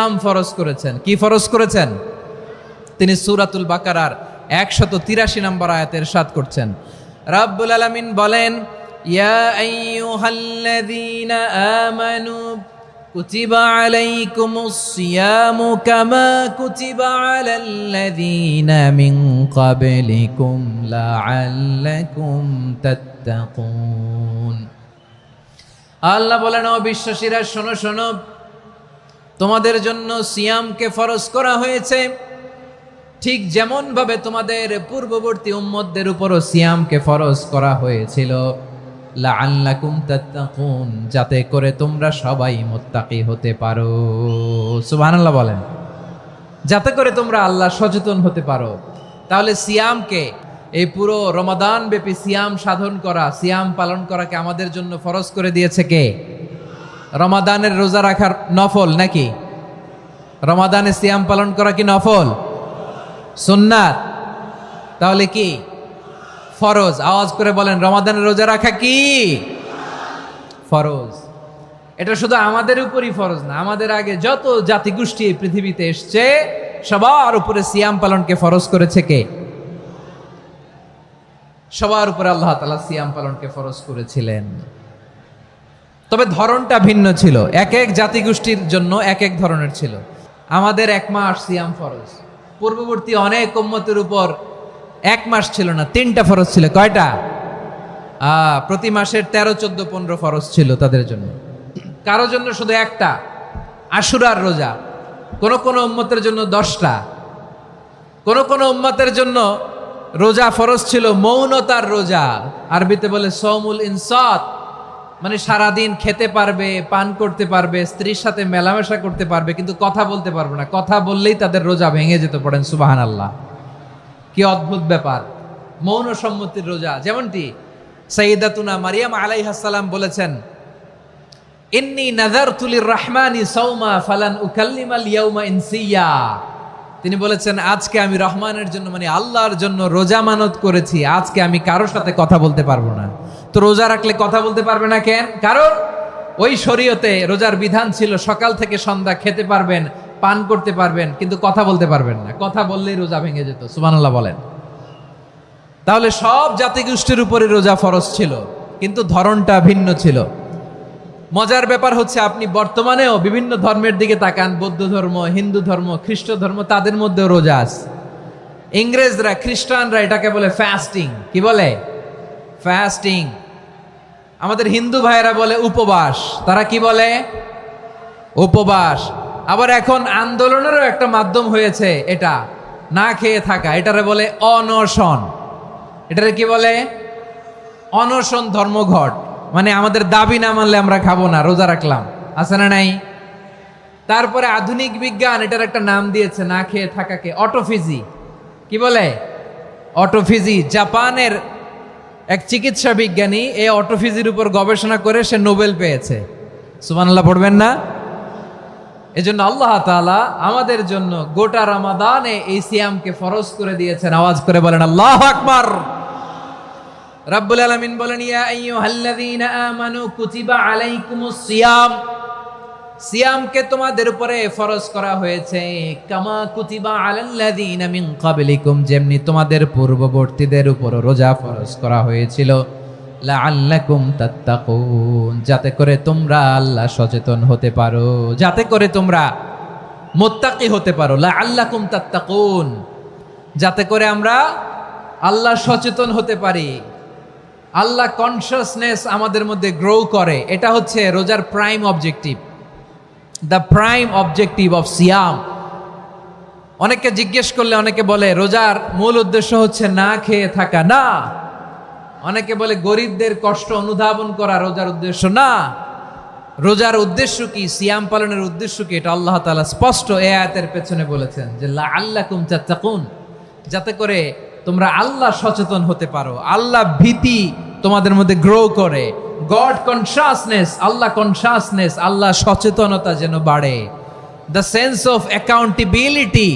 সিয়াম ফরজ করেছেন। কি ফরজ করেছেন? তিনি সূরাতুল বাকারার 183 নম্বর আয়াতে ইরশাদ করছেন, রাব্বুল আলামিন বলেন, ইয়া আইয়ুহাল্লাযীনা আমানু কুতিবা আলাইকুমুস সিয়ামু কামা কুতিবা আলাল্লাযীনা মিন ক্বাবলিকুম লাআল্লাকুম তাত্তাকুন। আল্লাহ বলেন, ও বিশ্বাসীরা শোনো শোনো, তোমাদের জন্য সিয়ামকে ফরজ করা হয়েছে, ঠিক যেমন ভাবে তোমাদের পূর্ববর্তী উম্মতদের উপরও সিয়ামকে ফরজ করা হয়েছিল, লাআল্লাকুম তাত্তাকুন, যাতে করে তোমরা সবাই মুত্তাকি হতে পারো। সুবহানাল্লাহ বলেন, যাতে করে তোমরা আল্লাহ সচেতন হতে পারো। তাহলে সিয়ামকে, এই পুরো রমাদান ব্যাপী সিয়াম সাধন করা, সিয়াম পালন করাকে আমাদের জন্য ফরজ করে দিয়েছে কে? রমাদানের রোজা রাখার নফল নাকি? রমাদানে সিয়াম পালন করা কি নফল? সুন্নাত? তাহলে কি ফরজ? আওয়াজ করে বলেন, রমাদানের রোজা রাখা কি ফরজ? এটা শুধু আমাদের উপরই ফরজ না, আমাদের আগে যত জাতিগোষ্ঠী এই পৃথিবীতে এসছে সবার উপরে সিয়াম পালনকে ফরজ করেছে কে? সবার উপরে আল্লাহ তাআলা সিয়াম পালনকে ফরজ করেছিলেন। তবে ধরনটা ভিন্ন ছিল, এক এক জাতিগোষ্ঠীর জন্য এক এক ধরনের ছিল। আমাদের 1 মাস সিয়াম ফরজ, পূর্ববর্তী অনেক উম্মতের উপর 1 মাস ছিল না, 3টা ফরজ ছিল। কয়টা? প্রতি মাসের 13, 14, 15 ফরজ ছিল তাদের জন্য। কারো জন্য শুধু একটা, আশুরার রোজা। কোন কোন উম্মতের জন্য 10টা। কোন কোন উম্মতের জন্য রোজা ফরজ ছিল মৌনতার রোজা, আরবিতে বলে সৌমুল ইনসাত, মানে সারাদিন খেতে পারবে, পান করতে পারবে, স্ত্রীর সাথে মেলামেশা করতে পারবে, কিন্তু কথা বলতে পারবে না। কথা বললেই তাদের রোজা ভেঙে যেত। পড়েন সুবহানাল্লাহ। কি অদ্ভুত ব্যাপার, মৌন সম্মতির রোজা। যেমনটি সাইয়্যিদাতুনা মারিয়াম আলাইহিস সালাম বলেছেন, ইন্নী নাযারতু লির-রাহমানি সাওমা ফালান উকাল্লিমাল ইয়াওমা ইনসিয়া। তিনি বলেছেন, আজকে আমি রহমানের জন্য, মানে আল্লাহর জন্য রোজা মানত করেছি, আজকে আমি কারোর সাথে কথা বলতে পারবো না। তো রোজা রাখলে কথা বলতে পারবে না কেন? কারণ ওই শরীয়তে রোজার বিধান ছিল সকাল থেকে সন্ধ্যা খেতে পারবেন, পান করতে পারবেন, কিন্তু কথা বলতে পারবেন না। কথা বললেই রোজা ভেঙে যেত। সুবহানাল্লাহ বলেন। তাহলে সব জাতিগোষ্ঠীর উপরে রোজা ফরজ ছিল, কিন্তু ধরনটা ভিন্ন ছিল। মজার ব্যাপার হচ্ছে, আপনি বর্তমানেও বিভিন্ন ধর্মের দিকে তাকান, বৌদ্ধ ধর্ম, হিন্দু ধর্ম, খ্রিস্ট ধর্ম, তাদের মধ্যেও রোজা আছে। ইংরেজরা, খ্রিস্টানরা এটাকে বলে ফাস্টিং। কি বলে? ফাস্টিং। আমাদের হিন্দু ভাইয়েরা বলে উপবাস। তারা কি বলে? উপবাস। আবার এখন আন্দোলনেরও একটা মাধ্যম হয়েছে এটা, না খেয়ে থাকা, এটারে বলে অনশন। এটারে কি বলে? অনশন ধর্মঘট। মানে আমাদের দাবি না মানলে আমরা খাবো না, রোজা রাখলাম। আছে না নাই? তারপরে আধুনিক বিজ্ঞান এটার একটা নাম দিয়েছে না খেয়ে থাকাকে, অটোফিজি। কি বলে? অটোফিজি। জাপানের এক চিকিৎসা বিজ্ঞানী এই অটোফিজির উপর গবেষণা করে সে নোবেল পেয়েছে। সুবহানাল্লাহ পড়বেন না? এজন্য আল্লাহ তাআলা আমাদের জন্য গোটা রমাদানে এই সিয়ামকে ফরজ করে দিয়েছেন। আওয়াজ করে বলেন আল্লাহু আকবার। রাব্বুল আলামিন বলেন, ইয়া আইয়ুহাল্লাযীনা আমানু কুতিবা আলাইকুমুস সিয়াম, সিয়ামকে তোমাদের উপরে ফরজ করা হয়েছে, কামা কুতিবা আলাল্লাযীনা মিন ক্বাবলিকুম, যেমনি তোমাদের পূর্ববর্তীদের উপর রোজা ফরজ করা হয়েছিল, লাআল্লাকুম তাত্তাকুন, যাতে করে তোমরা আল্লাহ সচেতন হতে পারো, যাতে করে তোমরা মুত্তাকি হতে পারো। লাআল্লাকুম তাত্তাকুন, যাতে করে আমরা আল্লাহ সচেতন হতে পারি, আল্লাহ কনসিয়াসনেস আমাদের মধ্যে গ্রো করে। এটা হচ্ছে রোজার prime objective, the prime objective of সিয়াম। অনেকে জিজ্ঞেস করলে অনেকে বলে রোজার মূল উদ্দেশ্য হচ্ছে না খেয়ে থাকা। না। অনেকে বলে গরিবদের কষ্ট অনুধাবন করা রোজার উদ্দেশ্য। না। রোজার উদ্দেশ্য কি, সিয়াম পালনের উদ্দেশ্য কি, এটা আল্লাহ তাআলা স্পষ্ট এই আয়াতের পেছনে বলেছেন যে লাআল্লাকুম তাত্তাকুন, যাতে করে তোমরা আল্লাহ সচেতন হতে পারো, আল্লাহ ভীতি তোমাদের মধ্যে গ্রো করে, গড কনসিয়াসনেস, আল্লাহ কনসিয়াসনেস, আল্লাহ সচেতনতা যেন বাড়ে, দ্য সেন্স অফ অ্যাকাউন্টেবিলিটি,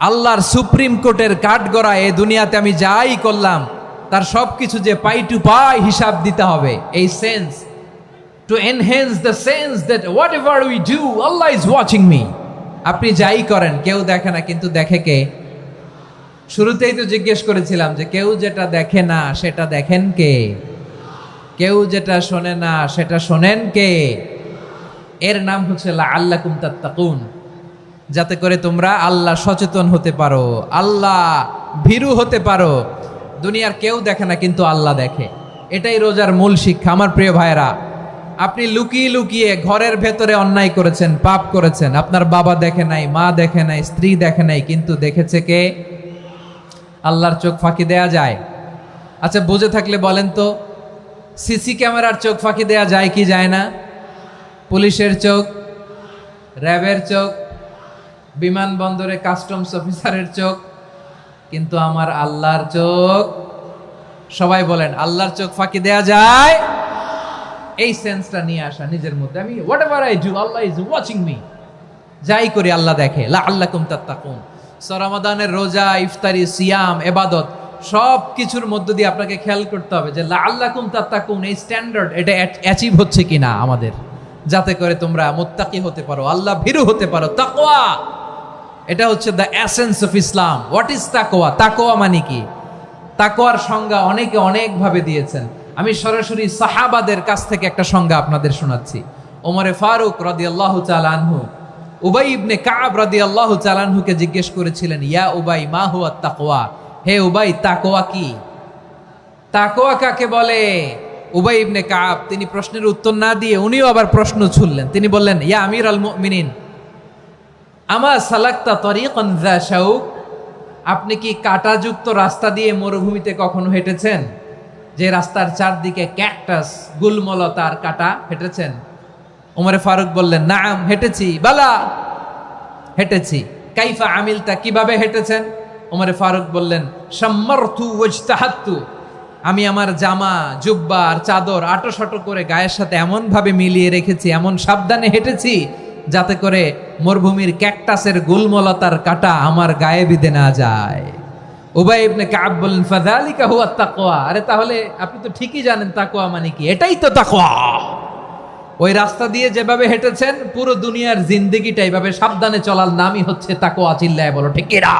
আল্লাহর সুপ্রিম কোর্টের কাঠগড়া, এই দুনিয়াতে আমি যাই করলাম তার সবকিছু যে পাই টু পাই হিসাব দিতে হবে, এই sense to enhance the sense that whatever we do, Allah is watching me. আপনি যাই করেন কেউ দেখে না, কিন্তু দেখে কে? শুরুতেই তো জিজ্ঞেস করেছিলাম যে কেউ যেটা দেখে না সেটা দেখেন কে? কেউ যেটা শোনে না সেটা শোনেন কে? এর নাম হচ্ছে লাআল্লাকুম তাত্তাকুন, যাতে করে তোমরা আল্লাহ সচেতন হতে পারো, আল্লাহ ভীরু হতে পারো। দুনিয়ার কেউ দেখে না, কিন্তু আল্লাহ দেখে। এটাই রোজার মূল শিক্ষা। আমার প্রিয় ভাইরা, আপনি লুকিয়ে লুকিয়ে ঘরের ভেতরে অন্যায় করেছেন, পাপ করেছেন, আপনার বাবা দেখে নাই, মা দেখে নাই, স্ত্রী দেখে নাই, কিন্তু দেখেছে কে? আল্লাহর চোখ ফাঁকি দেয়া যায়? আচ্ছা, বুঝে থাকলে বলেন তো, সিসি ক্যামেরার চোখ ফাঁকি দেয়া যায় কি যায় না? পুলিশের চোখ, র্যাবের চোখ, বিমানবন্দরে কাস্টমস অফিসারের চোখ, কিন্তু আমার আল্লাহর চোখ? সবাই বলেন, আল্লাহর চোখ ফাঁকি দেয়া যায়? এই সেন্সটা নিয়ে আসা নিজের মধ্যে, আমি what ever I do Allah is watching me, যাই করি আল্লাহ দেখে। লাআল্লাকুম তাত্তাকুন। রমাদানের রোজা, ইফতারি, সিয়াম, ইবাদত সব কিছুর মধ্য দিয়ে আপনাকে খেয়াল করতে হবে যে লাআল্লাকুম তাত্তাকুন এই স্ট্যান্ডার্ড এটা অ্যাচিভ হচ্ছে কিনা আমাদের, যাতে করে তোমরা মুত্তাকি হতে পারো, আল্লাহ ভীরু হতে পারো। তাকওয়া, এটা হচ্ছে the essence of Islam. What is তাকওয়া? তাকওয়া মানে কি? তাকওয়ার সংজ্ঞা অনেকে অনেক ভাবে দিয়েছেন। আমি সরাসরি সাহাবাদের কাছ থেকে একটা সংজ্ঞা আপনাদের শোনাচ্ছি। ওমরে ফারুক রাদিয়াল্লাহু তাআলা আনহু উবাই ইবনে কাব রাদিয়াল্লাহু তাআলা আনহুকে জিজ্ঞেস করেছিলেন, ইয়া উবাই মা হুয়া তাকওয়া? হে উবাই, তাকওয়া কি? তাকওয়া কাকে বলে? উবাই ইবনে কাব তিনি প্রশ্নের উত্তর না দিয়ে উনিও আবার প্রশ্ন ছুড়লেন। তিনি বললেন, ইয়া আমিরুল মুমিনিন, আমা সালাকতা তরিকান যা শাউক? আপনি কি কাঁটাযুক্ত রাস্তা দিয়ে মরুভূমিতে কখনো হেঁটেছেন? যে রাস্তার চারদিকে ক্যাকটাস, গুলমলতার কাঁটা, হেঁটেছেন? ওমরে ফারুক বললেন, নাম, হেঁটেছি। বালা, হেঁটেছি। কাইফা আমিলতা, কিভাবে হেঁটেছেন? ওমরে ফারুক বললেন, শাম্মারতু ওয়াজতাহাতু, আমি আমার জামা, জুব্বা আর চাদর আটোসাটো করে গায়ের সাথে এমন ভাবে মিলিয়ে রেখেছি, এমন সাবধানে হেঁটেছি যাতে করে মরুভূমির ক্যাকটাসের গুলমলতার কাঁটা আমার গায়ে বিঁধে না যায়। উবাই ইবনে কাব বললেন, ফাযালিকা হুয়া তাকওয়া। আরে তাহলে আপনি তো ঠিকই জানেন তাকওয়া মানে কি, এটাই তো তাকওয়া। ওই রাস্তা দিয়ে যেভাবে হেঁটেছেন, পুরো দুনিয়ার জিন্দেগিটা এইভাবে সাবধানে চলার নামই হচ্ছে তাকওয়া। চিল্লায় বলো ঠিক কিনা?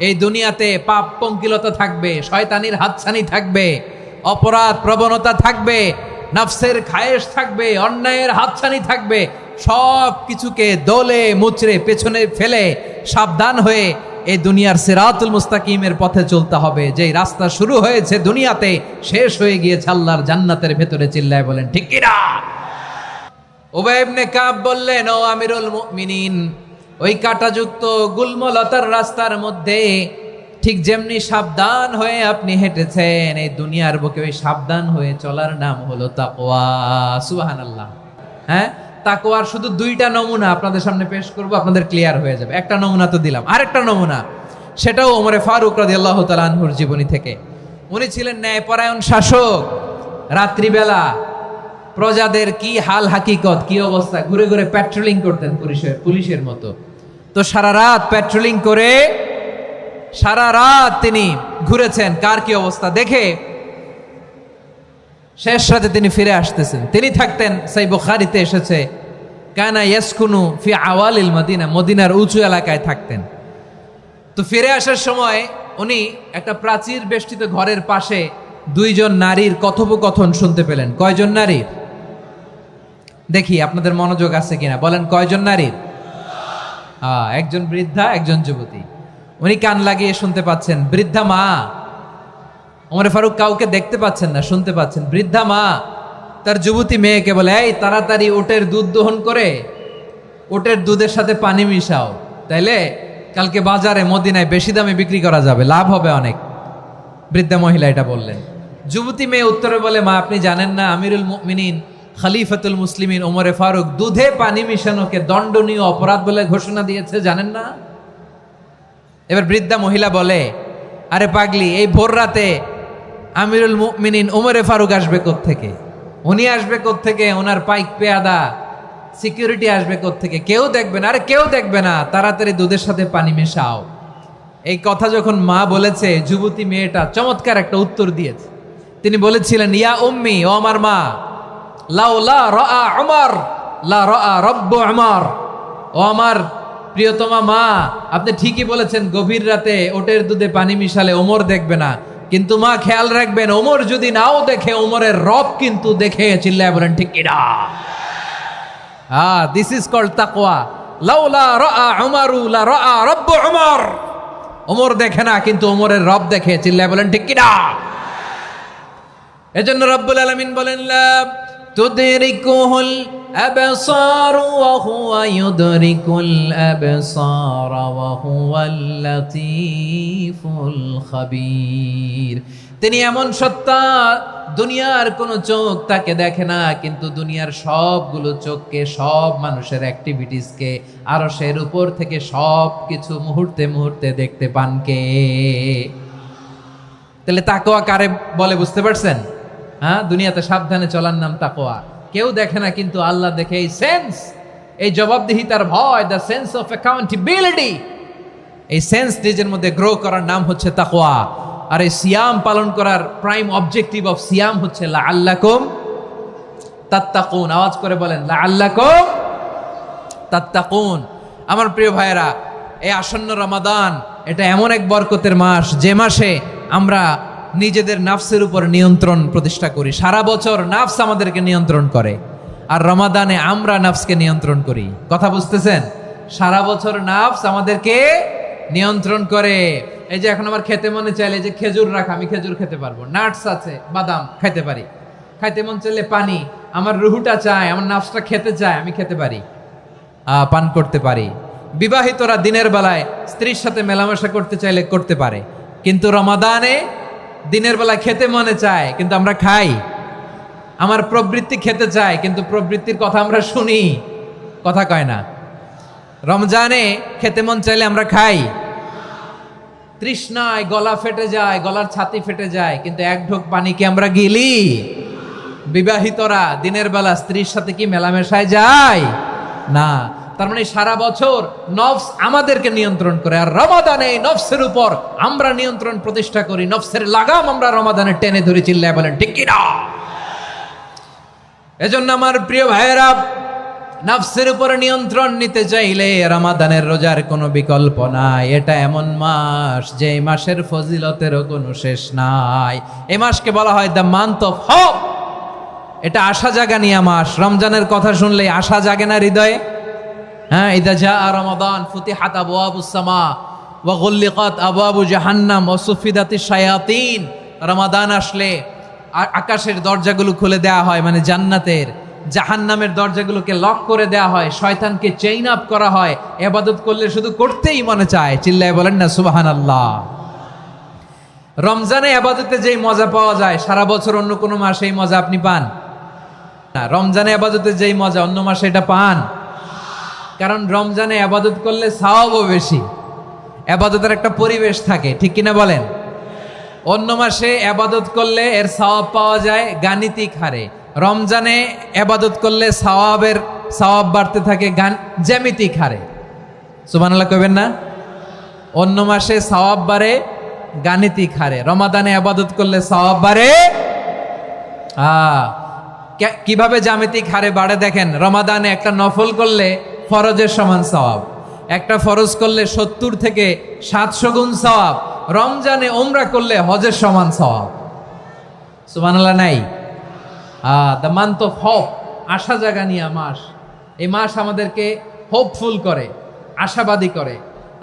এই দুনিয়াতে পাপ পঙ্কিলতা থাকবে, শয়তানির হাতছানি থাকবে, অপরাধ প্রবণতা থাকবে, নফসের খায়েশ থাকবে, অন্যায়ের হাতছানি থাকবে। সব কিছুকে দোলে মুচড়ে পেছনে ফেলে সাবধান হয়ে এই দুনিয়ার সিরাতুল মুস্তাকিমের পথে চলতে হবে। যেই রাস্তা শুরু হয়েছে দুনিয়াতে, শেষ হয়ে গিয়েছে আল্লাহর জান্নাতের ভেতরে। চিল্লায় বলেন ঠিক কিনা? উবাই ইবনে কাব বললেন, ও আমিরুল মুমিনিন, ওই কাঁটাযুক্ত গুলমলতার রাস্তার মধ্যে ঠিক যেমনি সাবধান হয়ে আপনি হেঁটেছেন, এই দুনিয়ার বুকে ওই সাবধান হয়ে চলার নাম হলো তাকওয়া। সুবহানাল্লাহ। হ্যাঁ, তাকওয়ার শুধু দুইটা নমুনা আপনাদের সামনে পেশ করব, আপনাদের ক্লিয়ার হয়ে যাবে। একটা নমুনা তো দিলাম, আরেকটা নমুনা, সেটাও ওমরে ফারুক রাদিয়াল্লাহু তাআলা আনহুর জীবনী থেকে। উনি ছিলেন ন্যায়পরায়ণ শাসক। রাত্রিবেলা প্রজাদের কি হাল হাকিকত, কি অবস্থা, ঘুরে ঘুরে প্যাট্রোলিং করতেন পুলিশের মতো। তো সারা রাত প্যাট্রোলিং করে সারা রাত তিনি ঘুরেছেন কার কি অবস্থা দেখে। শেষ রাতে তিনি ফিরে আসতেছেন। তিনি থাকতেন, সহিহ বুখারীতে এসেছে, কানা ইয়াসকুনু ফি আওয়ালিল মদিনা, মদিনার উঁচু এলাকায় থাকতেন। তো ফিরে আসার সময় উনি একটা প্রাচীর বেষ্টিত ঘরের পাশে দুইজন নারীর কথোপকথন শুনতে পেলেন। কয়জন নারীর? দেখি আপনাদের মনোযোগ আছে কিনা, বলেন কয়জন নারীর? একজন বৃদ্ধা, একজন যুবতী। উনি কান লাগিয়ে শুনতে পাচ্ছেন। বৃদ্ধা মা, ওমর ফারুক কাউকে দেখতে পাচ্ছেন না, শুনতে পাচ্ছেন। বৃদ্ধা মা তার যুবতী মেয়েকে বলে, এই তাড়াতাড়ি উটের দুধ দহন করে উটের দুধের সাথে পানি মিশাও, তাইলে কালকে বাজারে মদিনায় বেশি দামে বিক্রি করা যাবে, লাভ হবে অনেক। বৃদ্ধা মহিলা এটা বললেন। যুবতী মেয়ে উত্তরে বলে, মা আপনি জানেন না আমিরুল মুমিনিন খলিফাতুল মুসলিমিন ওমরে ফারুক দুধে পানি মিশানোকে দণ্ডনীয় অপরাধ বলে ঘোষণা দিয়েছে, জানেন না? এবার বৃদ্ধা মহিলা বলে, আরে পাগলি, এই ভোর রাতে আমিরুল মুমিনিন ওমরে ফারুক আসবে কোত্থেকে? উনি আসবে কোত্থেকে? ওনার পাইক পেয়াদা সিকিউরিটি আসবে কোত্থেকে? কেউ দেখবে না। আরে কেউ দেখবে না, তাড়াতাড়ি দুধের সাথে পানি মেশাও। এই কথা যখন মা বলেছে, যুবতী মেয়েটা চমৎকার একটা উত্তর দিয়েছে। তিনি বলেছিলেন, ইয়া উম্মি, ও আমার মা, লাউলা রাআ উমর লা রাআ রব্বু উমর। ও আমার প্রিয়তমা মা, আপনি ঠিকই বলেছেন, গভীর রাতে ওটের দুধে পানি মিশালে ওমর দেখবে না, কিন্তু মা খেয়াল রাখবেন, ওমর যদি নাও দেখে, ওমরের রব কিন্তু দেখে। চিল্লায় বলেন ঠিক কিনা? দিস ইজ কল্ড তাকওয়া। লাউলা রাআ উমরু লা রাআ রব্বু উমর। ওমর দেখে না, কিন্তু ওমরের রব দেখে। চিল্লায় বলেন ঠিক কিনা? এজন্য রব্বুল আলামিন বলেন, লা তুদরিকুহুল আবসার ওয়া হুয়া ইউদরিকুল আবসার ওয়া হুয়াল লাতীফুল খাবীর। তিনি এমন সত্তা, দুনিয়ার কোন চোখ তাকে দেখে না, কিন্তু দুনিয়ার সবগুলো চোখকে, সব মানুষের অ্যাক্টিভিটিসকে, আরশের উপর থেকে সব কিছু মুহূর্তে মুহূর্তে দেখতে পান কে? তাহলে তাকওয়া কারে বলে বুঝতে পারছেন? দুনিয়াতে সাবধানে চলার নাম তাকওয়া। কেউ দেখে না, কিন্তু আল্লাহ দেখে। এই সেন্স, এই জবাবদিহিতার ভয়, দ্য সেন্স অফ অ্যাকাউন্টেবিলিটি, এই সেন্স নিজের মধ্যে গ্রো করার নাম হচ্ছে তাকওয়া। আর এই সিয়াম পালন করার প্রাইম অবজেক্টিভ অফ সিয়াম হচ্ছে লাআল্লাকুম তাত্তাকুন। আওয়াজ করে বলেন, লাআল্লাকুম তাত্তাকুন। আমার প্রিয় ভাইয়েরা, এই আসন্ন রমাদান, এটা এমন এক বরকতের মাস, যে মাসে আমরা নিজেদের নাফসের উপর নিয়ন্ত্রণ প্রতিষ্ঠা করি। সারা বছর নাফস আমাদেরকে নিয়ন্ত্রণ করে, আর রমাদানে আমরা নাফসকে নিয়ন্ত্রণ করি। কথা বুঝতেছেন? সারা বছর নাফস আমাদেরকে নিয়ন্ত্রণ করে। এই যে এখন আমার খেতে মনে চাইলে যে খেজুর রাখা, আমি খেজুর খেতে পারবো। নাটস আছে, বাদাম খাইতে পারি। খাইতে মন চাইলে পানি, আমার রুহুটা চায়, আমার নাফসটা খেতে চায়, আমি খেতে পারি, পান করতে পারি। বিবাহিতরা দিনের বেলায় স্ত্রীর সাথে মেলামেশা করতে চাইলে করতে পারে, কিন্তু রমাদানে দিনের বেলায় খেতে মনে চায়, কিন্তু আমরা খাই। আমার প্রবৃত্তি খেতে চায়, কিন্তু প্রবৃত্তির কথা আমরা শুনি, কথা কয় না। রমজানে খেতে মন চাইলে আমরা খাই, তৃষ্ণায় গলা ফেটে যায়, গলার ছাতি ফেটে যায়, কিন্তু এক ঢোক পানি কি আমরা গিলি? বিবাহিতরা দিনের বেলা স্ত্রীর সাথে কি মেলামেশায় যায় না? তার মানে সারা বছর নফস আমাদেরকে নিয়ন্ত্রণ করে, আর রমাদানে নফসের উপর আমরা নিয়ন্ত্রণ প্রতিষ্ঠা করি। নফসের লাগাম আমরা রমাদানে টেনে ধরে। চিল্লায় বলেন ঠিক কিনা? এজন্য আমার প্রিয় ভাইয়েরা, নফসের উপর নিয়ন্ত্রণ নিতে চাইলে রমাদানের রোজার কোনো বিকল্প নাই। এটা এমন মাস, যে মাসের ফজিলতেরও কোনো শেষ নাই। এই মাসকে বলা হয় দ্য মান্থ অফ হোপ। এটা আশা জাগানিয়া মাস। রমজানের কথা শুনলে আশা জাগে না হৃদয়ে? ইদা জাআ রমাদান ফুতিহাত আবওয়াবুস সামা ওয়া গুল্লিকাত আবওয়াবু জাহান্নাম ওয়া সুফিদাতিশ শায়াতিন। রমাদান আসলে আকাশের দরজাগুলো খুলে দেওয়া হয়, মানে জান্নাতের। জাহান্নামের দরজাগুলোকে লক করে দেওয়া হয়, শয়তানকে চেইন আপ করা হয়। ইবাদত করলে শুধু করতেই মনে চায়। চিল্লায় বলেন না সুবহানাল্লাহ। রমজানে ইবাদতে যেই মজা পাওয়া যায়, সারা বছর অন্য কোনো মাসে এই মজা আপনি পান না। রমজানে ইবাদতে যেই মজা, অন্য মাসে এটা পান? কারণ রমজানে ইবাদত করলে সওয়াবও বেশি, ইবাদতের একটা পরিবেশ থাকে, ঠিক কিনা বলেন? অন্য মাসে ইবাদত করলে এর সওয়াব পাওয়া যায় গাণিতিক হারে, রমজানে ইবাদত করলে সওয়াব বাড়তে থাকে জ্যামিতিক হারে। সুবহানাল্লাহ কইবেন না? অন্য মাসে সওয়াব বাড়ে গাণিতিক হারে, রমাদানে ইবাদত করলে সওয়াব বাড়ে কিভাবে জ্যামিতিক হারে বাড়ে দেখেন। রমাদানে একটা নফল করলে ফরজের সমান সওয়াব, একটা ফরজ করলে 70 থেকে 700 গুণ সওয়াব। রমজানে উমরা করলে হজের সমান সওয়াব। সুবহানাল্লাহ নাই? দ্য মান্থ অফ হোপ, আশা জাগানিয়া মাস। এই মাস আমাদেরকে হোপফুল করে, আশাবাদী করে।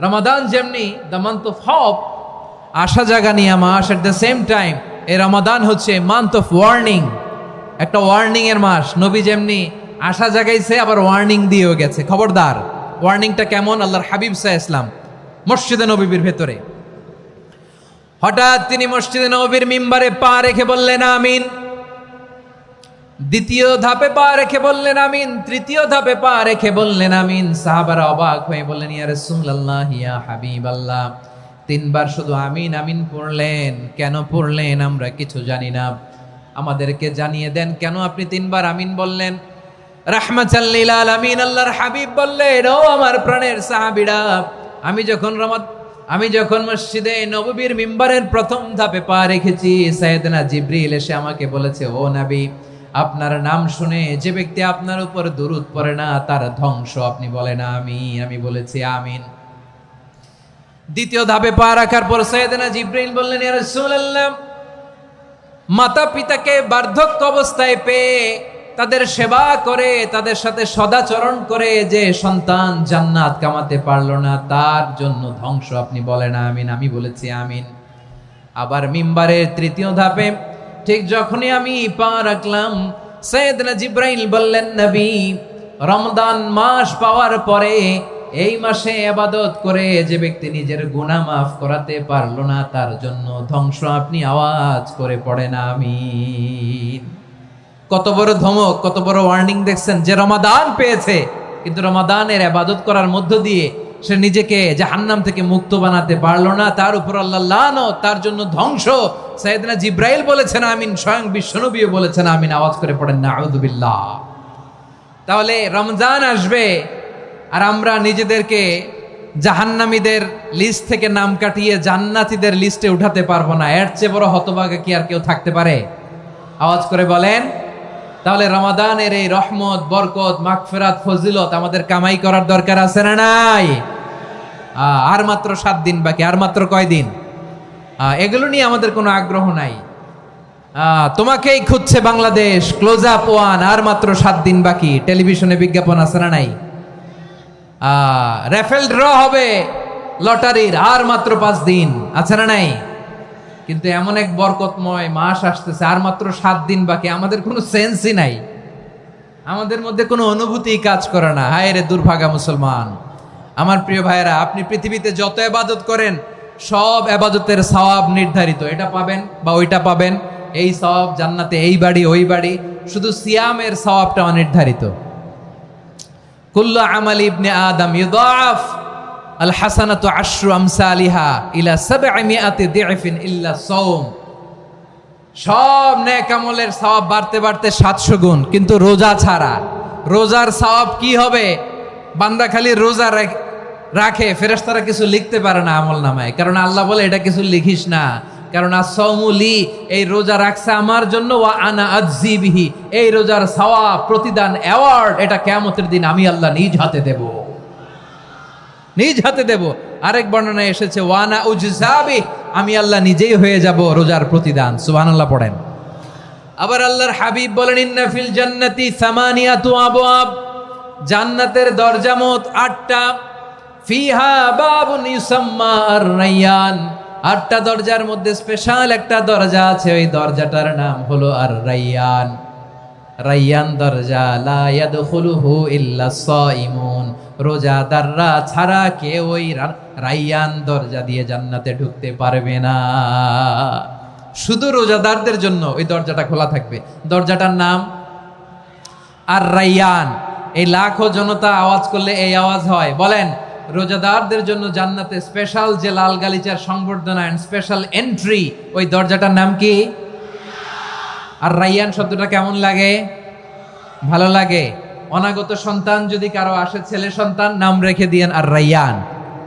রমাদান যেমনি দ্য মান্থ অফ হোপ, আশা জাগানিয়া মাস, এট দ্য সেম টাইম এই রমাদান হচ্ছে মান্থ অফ ওয়ার্নিং, একটা ওয়ার্নিং এর মাস। নবী যেমনি আশা জাগাইছে, আবার ওয়ার্নিং দিয়েও গেছে, খবরদার। ওয়ার্নিংটা কেমন? আল্লাহর হাবিব সাল্লাল্লাহু আলাইহি ওয়াসাল্লাম মসজিদে নববীর ভেতরে, হঠাৎ তিনি মসজিদে নববীর মিম্বারে পা রেখে বললেন আমিন। দ্বিতীয় ধাপে পা রেখে বললেন আমিন, তৃতীয় ধাপে পা রেখে বললেন আমিন। সাহাবারা অবাক হয়ে বললেন, ইয়া রাসূলুল্লাহ, ইয়া হাবিবাল্লাহ, 3 বার শুধু আমিন আমিন পড়লেন, কেন পড়লেন আমরা কিছু জানি না, আমাদেরকে জানিয়ে দেন কেন আপনি 3 বার আমিন বললেন। রাহমাতাল লিল আলামিন আল্লাহর হাবিব বললেন, ও আমার প্রাণের সাহাবীরা, আমি যখন মসজিদে নববীর মিম্বারের প্রথম ধাপে পা রেখেছি, সাইয়েদনা জিবরিল এসে আমাকে বলেছে, ও নবী, আপনার নাম শুনে যে ব্যক্তি আপনার উপর দুরূদ পড়ে না তার ধ্বংস আপনি বলেন আমিন। আমি বলেছি আমিন। দ্বিতীয় ধাপে পা রাখার পর সাইয়েদনা জিবরাইল বললেন, ইয়া রাসূলুল্লাহ, মাতা পিতাকে বার্ধক্য অবস্থায় পেয়ে তাদের সেবা করে তাদের সাথে সদাচরণ করে যে সন্তান জান্নাত কামাতে পারলো না তার জন্য ধ্বংস আপনি বলেন আমিন। আমি বলেছি আমিন। আবার মিম্বারের তৃতীয় ধাপে ঠিক যখনই আমি পা রাখলাম, সাইয়েদনা জিবরাইল বললেন, নবী, রমজান মাস পাওয়ার পরে এই মাসে ইবাদত করে যে ব্যক্তি নিজের গুনাহ মাফ করাতে পারলো না তার জন্য ধ্বংস আপনি আওয়াজ করে পড়েন আমিন। কত বড় ধমক, কত বড় ওয়ার্নিং দেখছেন! যে রমাদান পেয়েছে কিন্তু রমাদানের ইবাদত করার মধ্য দিয়ে সে নিজেকে জাহান্নাম থেকে মুক্ত বানাতে পারলো না, তার উপর আল্লাহ লানত, তার জন্য ধ্বংস। সাইয়েদনা জিবরাইল বলেছেন আমিন, স্বয়ং বিশ্বনবীও বলেছেন আমিন। আওয়াজ করে পড়েন নাউযু বিল্লাহ। তাহলে রমজান আসবে আর আমরা নিজেদেরকে জাহান্নামীদের লিস্ট থেকে নাম কাটিয়ে জান্নাতীদের লিস্টে উঠাতে পারবো না। এর চেয়ে বড় হতভাগা কি আর কেউ থাকতে পারে? আওয়াজ করে বলেন। তাহলে রমাদানের এই রহমত, বরকত, মাগফিরাত, ফজিলত আমাদের কামাই করার দরকার আছে না নাই? আর মাত্র 7 দিন বাকি। আর মাত্র কয় দিন? এগুলো নিয়ে আমাদের কোনো আগ্রহ নাই। তোমাকেই খুঁজছে বাংলাদেশ, ক্লোজ আপ ওয়ান, আর মাত্র 7 দিন বাকি। টেলিভিশনে বিজ্ঞাপন আছে না নাই? রেফেল ড্র হবে লটারির, আর মাত্র 5 দিন, আছে না নাই? কিন্তু এমন এক বরকতময় মাস আসতেছে, আর মাত্র 7 দিন বাকি। আমাদের কোনো সেন্সই নাই, আমাদের মধ্যে কোনো অনুভূতি কাজ করে না। হায় রে দুর্ভাগা মুসলমান! আমার প্রিয় ভাইয়েরা, আপনি পৃথিবীতে যত ইবাদত করেন সব ইবাদতের সওয়াব নির্ধারিত। এটা পাবেন বা ওইটা পাবেন, এই সওয়াব জান্নাতে, এই বাড়ি ওই বাড়ি। শুধু সিয়ামের সওয়াবটা অনির্ধারিত। কুল্লু আমালি ইবনে আদম ইউদাফ আল হাসানাতু আশরু আমসালিহা ইলা 700 দি'ফিন ইল্লা সাওম। সব নেক আমলের সওয়াব বাড়তে বাড়তে 700 গুণ, কিন্তু রোজা ছাড়া। রোজার সওয়াব কি হবে? বান্দা খালি রোজা রাখে, ফেরেশতারা কিছু লিখতে পারে না আমল নামায়, কারণ আল্লাহ বলে এটা কিছু লিখিস না, কারণ as-সাওমু লি, এই রোজা রাখছে আমার জন্য, ওয়া আনা আজজি বিহি, এই রোজার সওয়াব, প্রতিদান, অ্যাওয়ার্ড এটা কিয়ামতের দিন আমি আল্লাহ নিজ হাতে দেব, নিজ হাতে দেব। আরেক বর্ণনায় এসেছে ওয়ানা উজজাবি, আমি আল্লাহ নিজেই হয়ে যাব রোজার প্রতিদান। সুবহানাল্লাহ পড়েন। আবার আল্লাহর হাবিব বলেন, ইন্না ফিল জান্নাতি সামানিয়াতু আবওয়াব, জান্নাতের দরজা মোট 8টা। ফিহা বাবুন ইউসাম্মা আর-রায়্যান, 8টা দরজার মধ্যে স্পেশাল একটা দরজা আছে, ওই দরজাটার নাম হলো আর-রায়্যান। রায়্যান দরজা, লা ইয়াদখুলুহু ইল্লা সাইমুন, রোজাদাররা ছাড়া কেউ ওই রায়্যান দরজা দিয়ে জান্নাতে ঢুকতে পারবে না। শুধু রোজাদারদের জন্য ওই দরজাটা খোলা থাকবে। দরজাটার নাম আর-রায়্যান। এই লাখো জনতা আওয়াজ করলে এই আওয়াজ হয়। বলেন, রোজাদারদের জন্য জান্নাতে স্পেশাল যে লাল গালিচার সংবর্ধনা এন্ড স্পেশাল এন্ট্রি, ওই দরজাটার নাম কি? আর রায়্যান শব্দটা কেমন লাগে? ভালো লাগে। অনাগত সন্তান যদি কারো আসে, ছেলে সন্তান, নাম রেখে দিয়েন আর রায়্যান।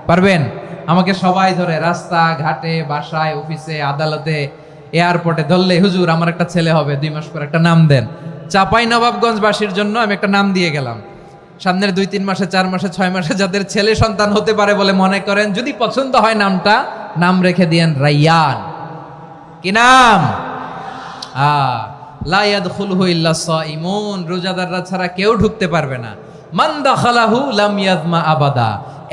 পারবেন? আমাকে সবাই ধরে রাস্তা ঘাটে, বাসায়, অফিসে, আদালতে, এয়ারপোর্টে ধরলে, হুজুর আমার একটা ছেলে হবে 2 মাস পর, একটা নাম দেন। চাঁপাইনবাবগঞ্জবাসীর জন্য আমি একটা নাম দিয়ে গেলাম। সামনের 2-3 মাসে, 4 মাসে, 6 মাসে যাদের ছেলে সন্তান হতে পারে বলে মনে করেন, যদি পছন্দ হয় নামটা, নাম রেখে দিয়েন রায়্যান। কি নাম? লা ইয়াদখুলুহু ইল্লা সাইমুন, রোজাদাররা ছাড়া কেউ ঢুকতে পারবে না। মান দাখালাহু লাম ইয়াযমা আবাদা,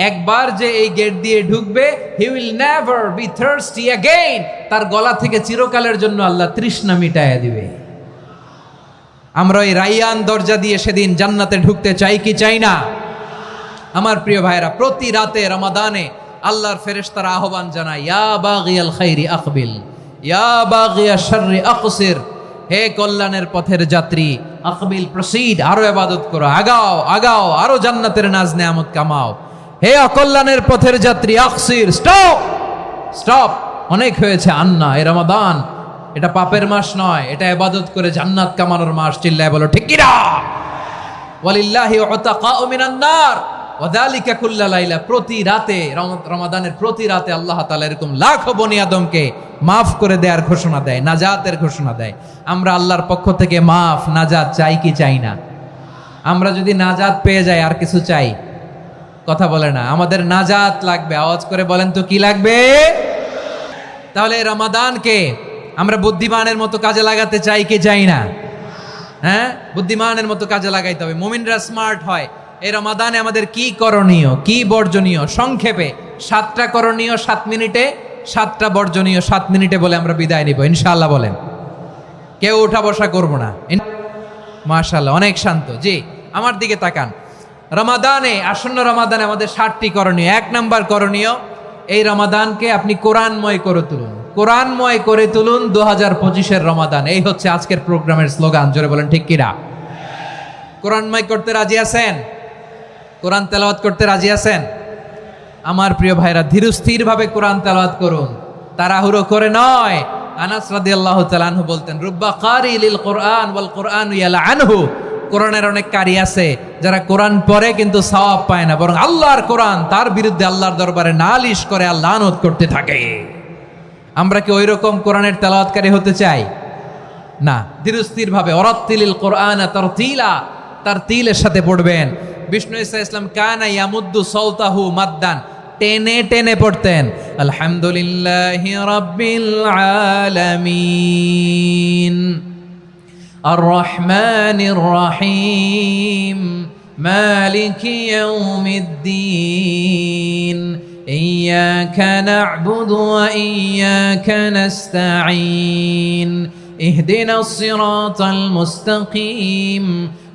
একবার যে এই গেট দিয়ে ঢুকবে, he will never be thirsty again, তার গলা থেকে চিরকালের জন্য আল্লাহ তৃষ্ণা মিটায়া দিবে। আমরা এই রায়্যান দরজা দিয়ে সেদিন জান্নাতে ঢুকতে চাই কি চাই না? আমার প্রিয় ভাইরা, প্রতি রাতে রমাদানে আল্লাহর ফেরেশতারা আহ্বান জানায়, ইয়া বাগিয়াল খাইরি আকবিল, ইয়া বাগিয়াশ শাররি আকসির, হে কল্যাণের পথের যাত্রী, আকবিল, প্রসিড, আরো ইবাদত করো, আগাও আগাও, আরো জান্নাতের নাজ নেয়ামত কামাও। হে অকল্যাণের পথের যাত্রী, আকসির, স্টপ স্টপ, অনেক হয়েছে। আন্না, এ রমাদান এটা পাপের মাস নয়, এটা ইবাদত করে জান্নাত কামানোর মাস। চিল্লায় বলো ঠিক কি না? ওয়ালিল্লাহি উতাকাউ মিনান নার ওয়া যালিকা কুল্লা লাইলা, প্রতি রাতে, রমাদানের প্রতি রাতে আল্লাহ তাআলা এরকম লাখো বনি আদমকে মাফ করে দেওয়ার ঘোষণা দেয়, নাজাতের ঘোষণা দেয়। আমরা আল্লাহর পক্ষ থেকে মাফ নাজাত চাই কি চাই না? আমরা যদি নাজাত পেয়ে যাই আর কিছু চাই? কথা বলে না, আমাদের নাজাত লাগবে। আওয়াজ করে বলেন তো কি লাগবে? তাহলে রমাদানকে আমরা বুদ্ধিমানের মতো কাজে লাগাতে চাই কি চাই না? হ্যাঁ, বুদ্ধিমানের মতো কাজে লাগাইতে হবে। মুমিনরা স্মার্ট হয়। এই রমাদানে আমাদের কি করণীয়, কি বর্জনীয়, সংক্ষেপে 7টা করণীয় 7 মিনিটে, 7টা বর্জনীয় 7 মিনিটে বলে আমরা বিদায় নিব ইনশাআল্লাহ। বলেন, কেউ উঠা বসা করবো না। মাশাআল্লাহ, অনেক শান্ত। জি, আমার দিকে তাকান। রমাদানে, আসন্ন রমাদানে আমাদের 7টি করণীয়। 1 নাম্বার করণীয়, এই রমাদানকে আপনি কোরআনময় করে তুলুন। কোরআনময় করে তুলুন 2025-এর রমাদান। এই হচ্ছে আজকের প্রোগ্রামের স্লোগান। জোরে বলেন ঠিক কিনা? কোরআনময় করতে রাজি আছেন? কোরআন তেলাওয়াত করতে রাজি আছেন? আমার প্রিয় ভাইরা, ধীরস্থির ভাবে কোরআন তেলাওয়াত করুন, তাড়াহুড়ো করে নয়। আনাস রাদিয়াল্লাহু তাআলা আনহু বলতেন, রুব্বা কারি লিল কোরআন ওয়াল কোরআন ইয়ালআনহু। কোরআনের অনেক কারি আছে যারা কোরআন পড়ে কিন্তু সওয়াব পায় না, বরং আল্লাহর কোরআন তার বিরুদ্ধে আল্লাহর দরবারে নালিশ করে আর লানত করতে থাকে। আমরা কি ওই রকম কোরআনের তেলাওয়াতকারী হতে চাই? না। ধীরস্থির ভাবে ওরাত্তিলিল কোরআন তারতিলা, তারতিলের সাথে পড়বেন। বিষ্ণু ঈসা ইসলাম কানা ইয়ামুদ্দু সাওতাহু মাদ্দান, টেনে টেনে পড়তেন। আলহামদুলিল্লাহি রাব্বিল আলামিন আর রহমানির রহিম মালিকি ইয়াউমিদ্দিন ইয়্যাকা না'বুদু ওয়া ইয়্যাকা নাস্তাঈন ইহদিনাস সিরাতাল মুস্তাকিম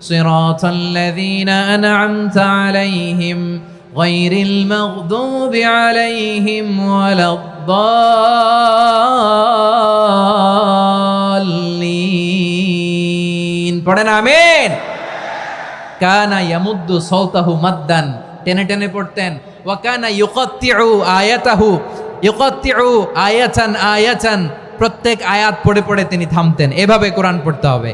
সিরাতাল লাযীনা আন'আমতা আলাইহিম গায়রিল মাগদুবি আলাইহিম ওয়ালাদ-দাল্লিন। পড়েন আমিন। কানা ইয়ামুদ্দু সাওতাহু মাদ্দান, টেনে টেনে পড়তেন। ওয়া কানা ইউকাত্তিউ আয়াতাহু, ইউকাত্তিউ আয়াতান আয়াতান, প্রত্যেক আয়াত পড়ে পড়ে তিনি থামতেন। এভাবে কোরআন পড়তে হবে।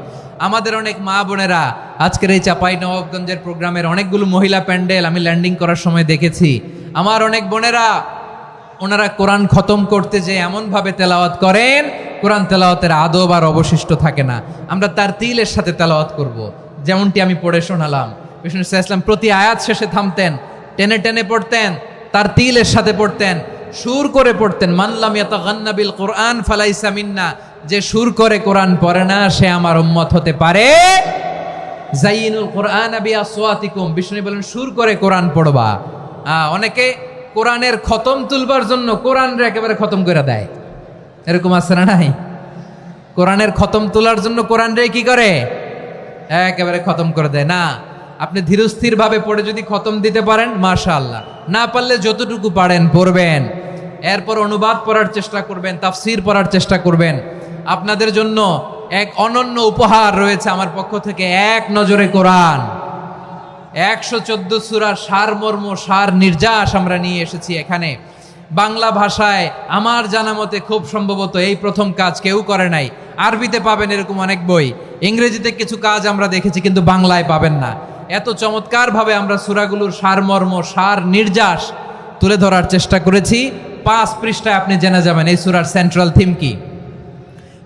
আমাদের অনেক মা বোনেরা আজকের এই চাঁপাইনবাবগঞ্জের প্রোগ্রামের অনেকগুলো মহিলা প্যান্ডেল আমি ল্যান্ডিং করার সময় দেখেছি। আমার অনেক বোনেরা, ওনারা কোরআন খতম করতে যে এমনভাবে তেলাওয়াত করেন, কোরআন তেলাওয়াতের আদব আর অবশিষ্ট থাকে না। আমরা তারতিলের সাথে তেলাওয়াত করব, যেমনটি আমি পড়ে শোনালাম। বিষ্ণু ইসলাম প্রতি আয়াত শেষে থামতেন, টেনে টেনে পড়তেন, তারতিলের সাথে পড়তেন, সুর করে পড়তেন। মানলাম ইয়াতাগান্না বিল কোরআন ফালাইসা মিন্না, যে সুর করে কোরআন পড়ে না সে আমার উম্মত হতে পারে। যাইনুল কোরআন বিআসওয়াতিকুম, বিষ্ণু বলেন সুর করে কোরআন পড়বা। অনেকে কোরআনের খতম তুলবার জন্য কোরআনরে একেবারে খতম করে দেয়, এরকম আছে না নাই? কোরআনের খতম তোলার জন্য কোরআনরে কি করে? একেবারে খতম করে দেয়। না, আপনি ধীরস্থির ভাবে পড়ে যদি খতম দিতে পারেন মাশাআল্লাহ, না পারলে যতটুকু পারেন পড়বেন। এরপর অনুবাদ পড়ার চেষ্টা করবেন, তাফসির পড়ার চেষ্টা করবেন। আপনাদের জন্য এক অনন্য উপহার রয়েছে আমার পক্ষ থেকে, এক নজরে কোরআন। 114 সূরার সারমর্ম, সার নির্যাস আমরা নিয়ে এসেছি এখানে। বাংলা ভাষায় আমার জানা মতে খুব সম্ভবত এই প্রথম কাজ, কেউ করে নাই। আরবিতে পাবেন এরকম অনেক বই, ইংরেজিতে কিছু কাজ আমরা দেখেছি, কিন্তু বাংলায় পাবেন না। এত চমৎকারভাবে আমরা সূরাগুলোর সারমর্ম, সার নির্যাস তুলে ধরার চেষ্টা করেছি। 5 পৃষ্ঠায় আপনি জেনে যাবেন এই সূরার সেন্ট্রাল থিম কি।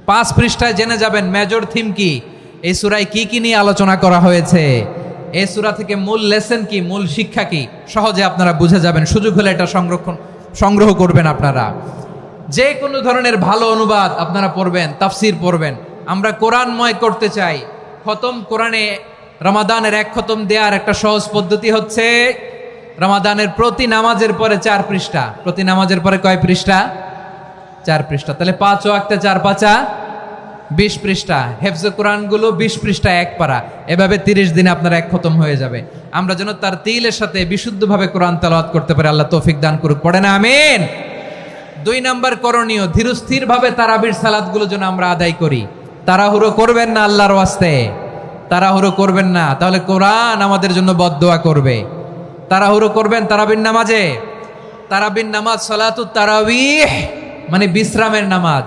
5 পৃষ্ঠায় জেনে যাবেন মেজর থিম কি, এই সূরায় কি কি নিয়ে আলোচনা করা হয়েছে, এই সূরা থেকে মূল লেসন কি, মূল শিক্ষা কি, সহজে আপনারা বুঝে যাবেন। সুযোগ হলে এটা সংগ্রহ করবেন আপনারা। যে কোনো ধরনের ভালো অনুবাদ আপনারা পড়বেন, তাফসির পড়বেন। আমরা কোরআনময় করতে চাই। খতম কোরআনে রমাদানের 1 খতম দেওয়ার একটা সহজ পদ্ধতি হচ্ছে, রমাদানের প্রতি নামাজের পরে 4 পৃষ্ঠা। প্রতি নামাজের পরে কয় পৃষ্ঠা? 4 পৃষ্ঠা। তাহলে 5 ওয়াক্তে 4 পাঁচা 20 পৃষ্ঠা। হেফজে কোরআনগুলো 20 পৃষ্ঠা 1 পারা। এভাবে 30 দিনে আপনার 1 খতম হয়ে যাবে। আমরা যেন তার তিলের সাথে বিশুদ্ধভাবে কোরআন তেলাওয়াত করতে পারি, আল্লাহ তৌফিক দান করুক। পড়ে না আমিন। 2 নাম্বার করণীয়, ধীরস্থির ভাবে তারাবির সালাতগুলো যেন আমরা আদায় করি। তাড়াহুড়ো করবেন না আল্লাহর ওয়াস্তে, তাড়াহুড়ো করবেন না, তাহলে কোরআন আমাদের জন্য বদদোয়া করবে। তাড়াহুড়ো করবেন তারাবির নামাজে। তারাবির নামাজ সালাতুত তারাবিহ মানে বিশ্রামের নামাজ,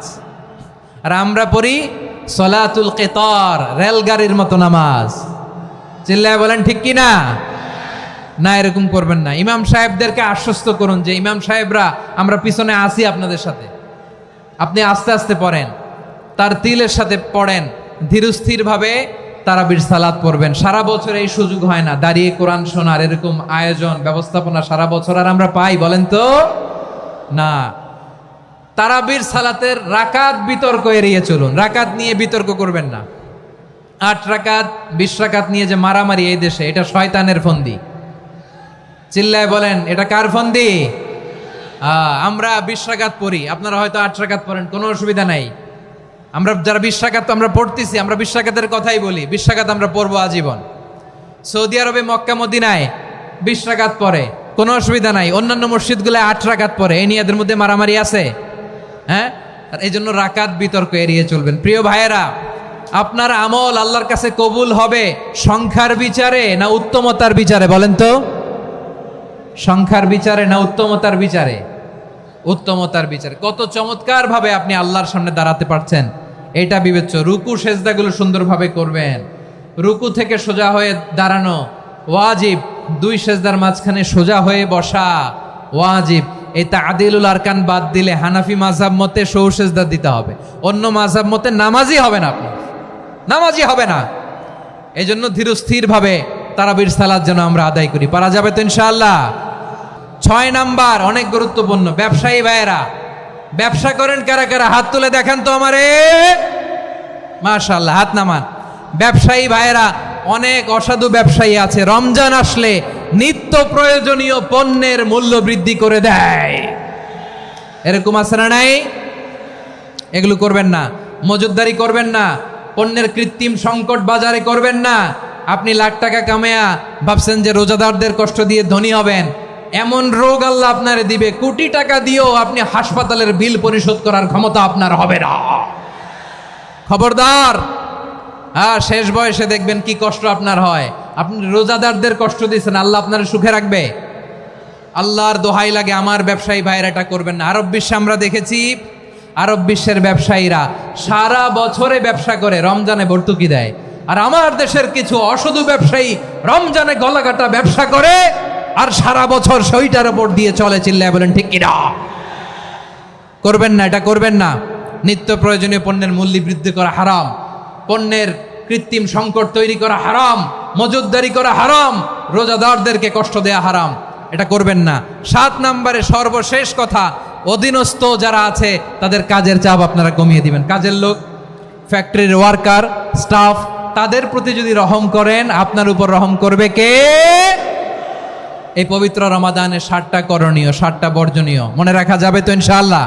আর আমরা পড়ি সলাতুল কিতার, রেলগাড়ির মতো নামাজ। চিল্লায় বলেন ঠিক কি না? না, এরকম করবেন না। ইমাম সাহেবদেরকে আশ্বস্ত করুন যে ইমাম সাহেবরা আমরা পিছনে আসি আপনাদের সাথে, আপনি আস্তে আস্তে পড়েন, তার তিলের সাথে পড়েন, ধীরস্থিরভাবে তারাবির সালাত পড়বেন। সারা বছর এই সুযোগ হয় না, দাঁড়িয়ে কোরআন শোনার এরকম আয়োজন ব্যবস্থাপনা সারা বছর আর আমরা পাই বলেন তো না। তারাবির সালাতের রাকাত বিতর্ক এড়িয়ে চলুন, রাকাত নিয়ে বিতর্ক করবেন না। 8 রাকাত 20 রাকাত নিয়ে যে মারামারি এই দেশে, এটা শয়তানের ফন্দি। চিল্লায় বলেন এটা কার ফন্দি? আমরা 20 রাকাত পড়ি, আপনারা হয়তো 8 রাকাত পড়েন, কোনো অসুবিধা নাই। আমরা যারা 20 রাকাত আমরা পড়তেছি, আমরা 20 রাকাতের কথাই বলি, 20 রাকাত আমরা পড়বো আজীবন। সৌদি আরবে মক্কা মদিনায় 20 রাকাত পড়ে, কোনো অসুবিধা নাই। অন্যান্য মসজিদগুলো 8 রাকাত পড়ে, এই নিয়ে এদের মধ্যে মারামারি আছে? হ্যাঁ, এই জন্য রাকাত বিতর্ক এড়িয়ে চলবেন। প্রিয় ভাইয়েরা, আপনার আমল আল্লাহর কাছে কবুল হবে সংখ্যার বিচারে না উত্তমতার বিচারে বলেন তো? সংখ্যার বিচারে না উত্তমতার বিচারে? উত্তমতার বিচারে। কত চমৎকার ভাবে আপনি আল্লাহর সামনে দাঁড়াতে পারছেন এটা বিবেচ্য। রুকু সেজদাগুলো সুন্দরভাবে করবেন, রুকু থেকে সোজা হয়ে দাঁড়ানো ওয়াজিব, 2 সেজদার মাঝখানে সোজা হয়ে বসা ওয়াজিব। এই তাদিলুল আরকান বাদ দিলে হানাফি মাযহাব মতে সৌ সেজদা দিতে হবে, অন্য মাযহাব মতে নামাজই হবে না, আপনি নামাজই হবে না। এই জন্য ধীরস্থির ভাবে তারাবির সালাত যেন আমরা আদায় করি। পারা যাবে তো ইনশাআল্লাহ? 6 নাম্বার অনেক গুরুত্বপূর্ণ। ব্যবসায়ী ভাইয়েরা, ব্যবসা করেন কারা কারা? হাত তুলে দেখেন তো আমারে। মাশাআল্লাহ, হাত নামান। ব্যবসায়ী ভাইয়েরা, অনেক অসাধু ব্যবসায়ী আছে, রমজান আসলে নিত্য প্রয়োজনীয় পণ্যের মূল্য বৃদ্ধি করে দেয়। এরকম আছে না নাই? এগুলো করবেন না, মজুদদারি করবেন না, পণ্যের কৃত্রিম সংকট বাজারে করবেন না। আপনি লাখ টাকা কামায়া ভাবছেন যে রোজাদারদের কষ্ট দিয়ে ধনী হবেন, এমন রোগ আল্লাহ আপনারে দিবে, কোটি টাকা দিয়েও আপনি হাসপাতালের বিল পরিশোধ করার ক্ষমতা আপনার হবে না। খবরদার। শেষ বয়সে দেখবেন কি কষ্ট আপনার হয়। আপনি রোজাদারদের কষ্ট দিয়েছেন, আল্লাহ আপনার সুখে রাখবে? আল্লাহর দোহাই লাগে, আমার ব্যবসায়ী ভাইয়েরা এটা করবেন না। আরব বিশ্বে আমরা দেখেছি, আরব বিশ্বের ব্যবসায়ীরা সারা বছরে ব্যবসা করে, রমজানে ভর্তুকি দেয়। আর আমার দেশের কিছু অসাধু ব্যবসায়ী রমজানে গলাকাটা ব্যবসা করে আর সারা বছর সইটার উপর দিয়ে চলে। চিল্লায় বলেন ঠিক কিনা? করবেন না, এটা করবেন না। নিত্য প্রয়োজনীয় পণ্যের মূল্য বৃদ্ধি করা হারাম, পণ্যের কৃত্রিম সংকট তৈরি করা হারাম, মজুদদারি করা হারাম, রোজাদারদেরকে কষ্ট দেয়া হারাম, এটা করবেন না। 7 নম্বরে সর্বশেষ কথা, অধীনস্থ যারা আছে তাদের কাজের চাপ আপনারা কমিয়ে দিবেন। কাজের লোক, ফ্যাক্টরির ওয়ার্কার, স্টাফ, তাদের প্রতি যদি রহম করেন, আপনার উপর রহম করবে কে? এই পবিত্র রমাদানে 7টা করণীয়, 7টা বর্জনীয় মনে রাখা যাবে তো ইনশাআল্লাহ?